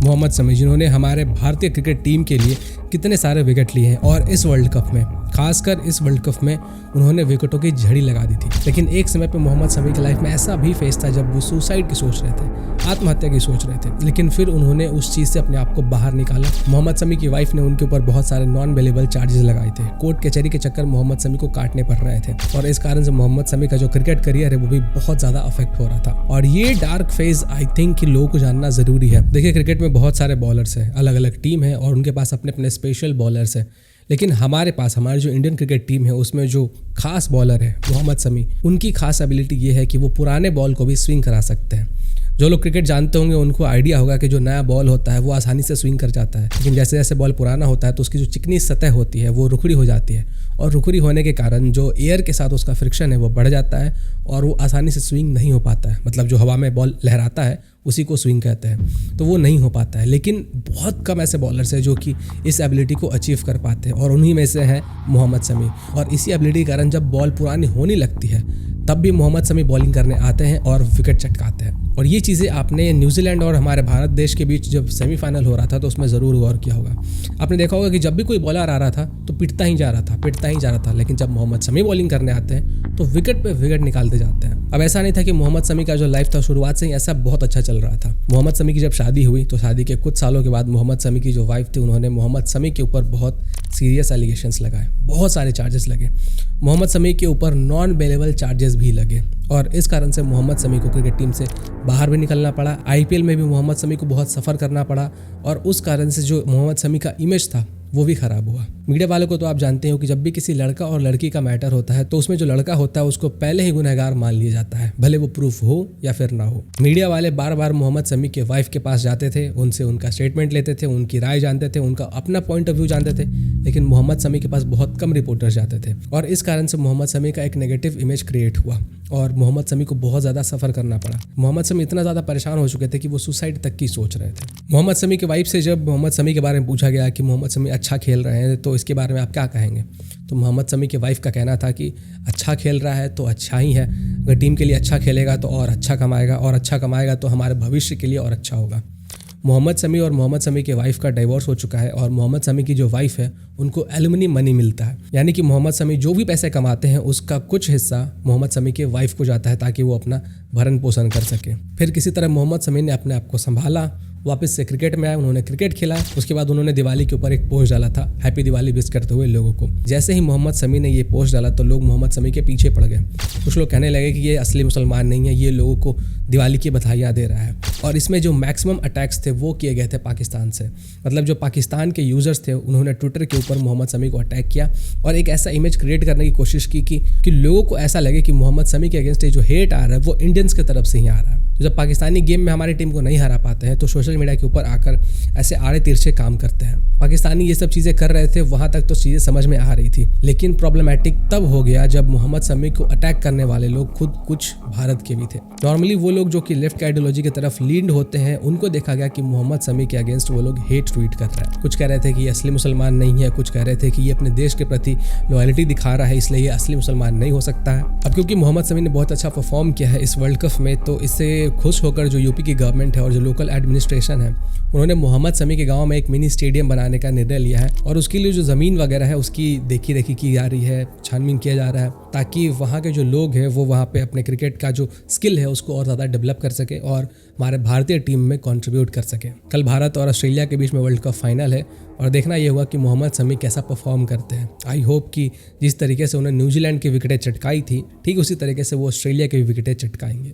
मोहम्मद शमी, जिन्होंने हमारे भारतीय क्रिकेट टीम के लिए कितने सारे विकेट लिए हैं और इस वर्ल्ड कप में, खासकर इस वर्ल्ड कप में उन्होंने विकेटों की झड़ी लगा दी थी। लेकिन एक समय पे मोहम्मद शमी की लाइफ में ऐसा भी फेस था जब वो सुसाइड की सोच रहे थे, आत्महत्या की सोच रहे थे, लेकिन फिर उन्होंने उस चीज़ से अपने आप को बाहर निकाला। मोहम्मद शमी की वाइफ ने उनके ऊपर बहुत सारे नॉन अवेलेबल चार्जेस लगाए थे। कोर्ट कचहरी के चक्कर मोहम्मद शमी को काटने पड़ रहे थे और इस कारण से मोहम्मद शमी का जो क्रिकेट करियर है वो भी बहुत ज़्यादा अफेक्ट हो रहा था। और ये डार्क फेज आई थिंक कि लोगों को जानना ज़रूरी है। देखिए, क्रिकेट में बहुत सारे बॉलर्स हैं, अलग अलग टीम है और उनके पास अपने अपने स्पेशल बॉलर्स हैं। लेकिन हमारे पास, हमारी जो इंडियन क्रिकेट टीम है उसमें जो खास बॉलर है मोहम्मद शमी, उनकी खास एबिलिटी ये है कि वो पुराने बॉल को भी स्विंग करा सकते हैं। जो लोग क्रिकेट जानते होंगे उनको आइडिया होगा कि जो नया बॉल होता है वो आसानी से स्विंग कर जाता है, लेकिन जैसे जैसे बॉल पुराना होता है तो उसकी जो चिकनी सतह होती है वो रुखड़ी हो जाती है और रुखड़ी होने के कारण जो एयर के साथ उसका फ्रिक्शन है वो बढ़ जाता है और वो आसानी से स्विंग नहीं हो पाता है। मतलब जो हवा में बॉल लहराता है उसी को स्विंग कहते हैं, तो वो नहीं हो पाता है। लेकिन बहुत कम ऐसे बॉलर्स हैं जो कि इस एबिलिटी को अचीव कर पाते हैं और उन्हीं में से है मोहम्मद शमी। और इसी एबिलिटी के कारण जब बॉल पुरानी होने लगती है तब भी मोहम्मद शमी बॉलिंग करने आते हैं और विकेट चटकाते हैं। और ये चीज़ें आपने न्यूजीलैंड और हमारे भारत देश के बीच जब सेमीफाइनल हो रहा था तो उसमें ज़रूर गौर किया होगा। आपने देखा होगा कि जब भी कोई बॉलर आ रहा था तो पिटता ही जा रहा था, लेकिन जब मोहम्मद शमी बॉलिंग करने आते हैं तो विकेट पे विकेट निकालते जाते हैं। अब ऐसा नहीं था कि मोहम्मद शमी का जो लाइफ था शुरुआत से ही ऐसा बहुत अच्छा चल रहा था। मोहम्मद शमी की जब शादी हुई तो शादी के कुछ सालों के बाद मोहम्मद शमी की जो वाइफ थी उन्होंने मोहम्मद शमी के ऊपर बहुत सीरियस एलिगेशंस लगाए, बहुत सारे चार्जेस लगे। मोहम्मद शमी के ऊपर नॉन बेलेबल चार्जेस भी लगे और इस कारण से मोहम्मद शमी को क्रिकेट टीम से बाहर भी निकलना पड़ा। आईपीएल में भी मोहम्मद शमी को बहुत सफ़र करना पड़ा और उस कारण से जो मोहम्मद शमी का इमेज था वो भी खराब हुआ। मीडिया वालों को तो आप जानते हो कि जब भी किसी लड़का और लड़की का मैटर होता है तो उसमें जो लड़का होता है उसको पहले ही गुनहगार मान लिया जाता है, भले वो प्रूफ हो या फिर ना हो। मीडिया वाले बार बार मोहम्मद शमी के वाइफ के पास जाते थे, उनसे उनका स्टेटमेंट लेते थे, उनकी राय जानते थे, उनका अपना पॉइंट ऑफ व्यू जानते थे, लेकिन मोहम्मद शमी के पास बहुत कम रिपोर्टर्स जाते थे और इस कारण से मोहम्मद शमी का एक नेगेटिव इमेज क्रिएट हुआ और मोहम्मद शमी को बहुत ज़्यादा सफ़र करना पड़ा। मोहम्मद शमी इतना ज़्यादा परेशान हो चुके थे कि वो सुसाइड तक की सोच रहे थे। मोहम्मद शमी की वाइफ से जब मोहम्मद शमी के बारे में पूछा गया कि मोहम्मद शमी अच्छा खेल रहे हैं तो इसके बारे में आप क्या कहेंगे, तो मोहम्मद शमी की वाइफ का कहना था कि अच्छा खेल रहा है तो अच्छा ही है, अगर टीम के लिए अच्छा खेलेगा तो और अच्छा कमाएगा और अच्छा कमाएगा तो हमारे भविष्य के लिए और अच्छा होगा। मोहम्मद शमी और मोहम्मद शमी के वाइफ का डिवोर्स हो चुका है और मोहम्मद शमी की जो वाइफ है उनको एलुमनी मनी मिलता है, यानी कि मोहम्मद शमी जो भी पैसे कमाते हैं उसका कुछ हिस्सा मोहम्मद शमी के वाइफ को जाता है ताकि वो अपना भरण पोषण कर सके। फिर किसी तरह मोहम्मद शमी ने अपने आप को संभाला, वापस से क्रिकेट में आए, उन्होंने क्रिकेट खेला। उसके बाद उन्होंने दिवाली के ऊपर एक पोस्ट डाला था हैप्पी दिवाली विश करते हुए लोगों को। जैसे ही मोहम्मद शमी ने ये पोस्ट डाला तो लोग मोहम्मद शमी के पीछे पड़ गए। कुछ लोग कहने लगे कि ये असली मुसलमान नहीं है, ये लोगों को दिवाली की बधाइयाँ दे रहा है। और इसमें जो मैक्सिमम अटैक्स थे वो किए गए थे पाकिस्तान से, मतलब जो पाकिस्तान के यूजर्स थे उन्होंने ट्विटर के ऊपर मोहम्मद शमी को अटैक किया और एक ऐसा इमेज क्रिएट करने की कोशिश की कि लोगों को ऐसा लगे कि मोहम्मद शमी के अगेंस्ट जो हेट आ रहा है वो इंडियंस की तरफ से ही आ रहा है। तो जब पाकिस्तानी गेम में हमारी टीम को नहीं हरा पाते हैं तो सोशल मीडिया के ऊपर आकर ऐसे आड़े तिरछे काम करते हैं। पाकिस्तानी ये सब चीज़ें कर रहे थे, वहाँ तक तो चीज़ें समझ में आ रही थी, लेकिन प्रॉब्लमैटिक तब हो गया जब मोहम्मद शमी को अटैक करने वाले लोग खुद कुछ भारत के भी थे। नॉर्मली वो लोग जो कि लेफ्ट की आइडियोलॉजी की तरफ लीड होते हैं उनको देखा गया कि मोहम्मद शमी के अगेंस्ट वो लोग हेट ट्वीट कर रहे हैं। कुछ कह रहे थे कि ये असली मुसलमान नहीं है, कुछ कह रहे थे कि ये अपने देश के प्रति लॉयल्टी दिखा रहा है इसलिए ये असली मुसलमान नहीं हो सकता है। अब क्योंकि मोहम्मद शमी ने बहुत अच्छा परफॉर्म किया है इस वर्ल्ड कप में तो इससे खुश होकर जो यूपी की गवर्नमेंट है और जो लोकल एडमिनिस्ट्रेशन है उन्होंने मोहम्मद शमी के गांव में एक मिनी स्टेडियम बनाने का निर्णय लिया है और उसके लिए जो ज़मीन वगैरह है उसकी देखी रेखी की जा रही है, छानबीन किया जा रहा है ताकि वहाँ के जो लोग हैं वो वहाँ पे अपने क्रिकेट का जो स्किल है उसको और ज़्यादा डेवलप कर सके और हमारे भारतीय टीम में कंट्रीब्यूट कर सके। कल भारत और ऑस्ट्रेलिया के बीच में वर्ल्ड कप फाइनल है और देखना ये हुआ कि मोहम्मद शमी कैसा परफॉर्म करते हैं। आई होप कि जिस तरीके से उन्होंने न्यूजीलैंड की विकेटें चटकाई थी ठीक उसी तरीके से वो ऑस्ट्रेलिया की भी विकेटें चटकाएंगे।